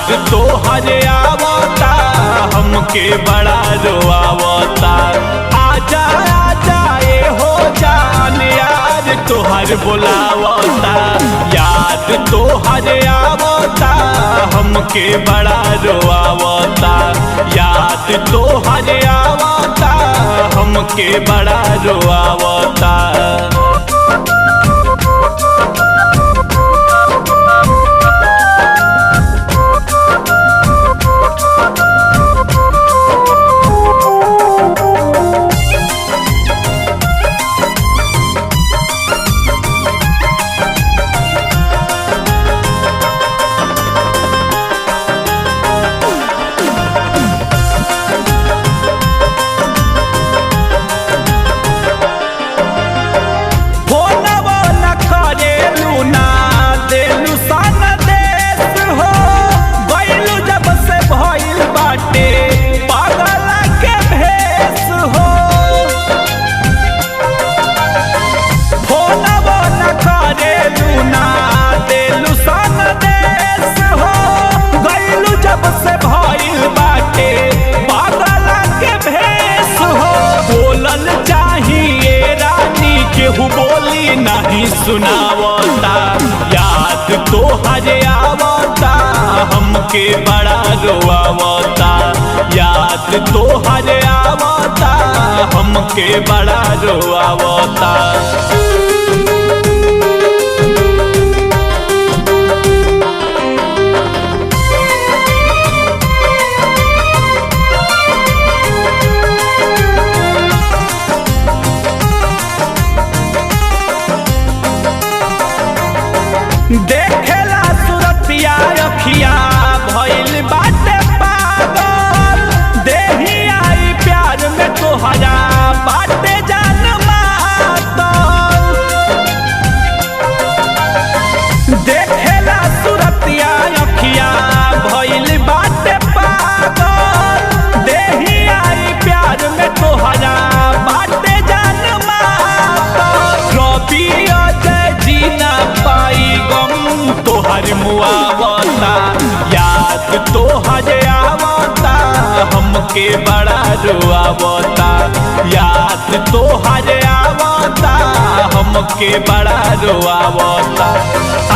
याद तोहर आवता हमके बड़ा रोआवता। आजा आजा ए हो जान याद तोहर बोलावता। याद तोहर आवता हमके बड़ा रोआवता। याद तोहर आवता हमके बड़ा रोआवता। बोली नहीं सुनावता। याद तोहर आवता हमके बड़ा रोआवता। याद तोहर आवता हमके बड़ा रोआवता। देखेला सुरतिया अखिया भइल बाटे पागल। देहिया ई प्यार में तोहरा बाटे जान मातल। देखेला सुरतिया अखिया भइल बाटे पागल। देहिया ई प्यार में तोहरा बाटे जान मातल। रवि अजय जीना पाई तोहर मुआवता। याद तोहर आवता हमके बड़ा रोआवता। याद तोहर आवता हमके बड़ा रोआवता।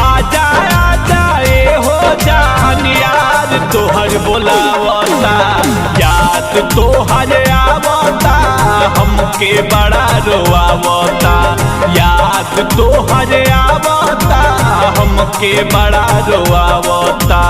आजा आजा ए हो जान याद तोहर बोलावता। याद तोहर आवता हमके बड़ा रोआवता। याद तोहर आवता हमके बड़ा रोआवता।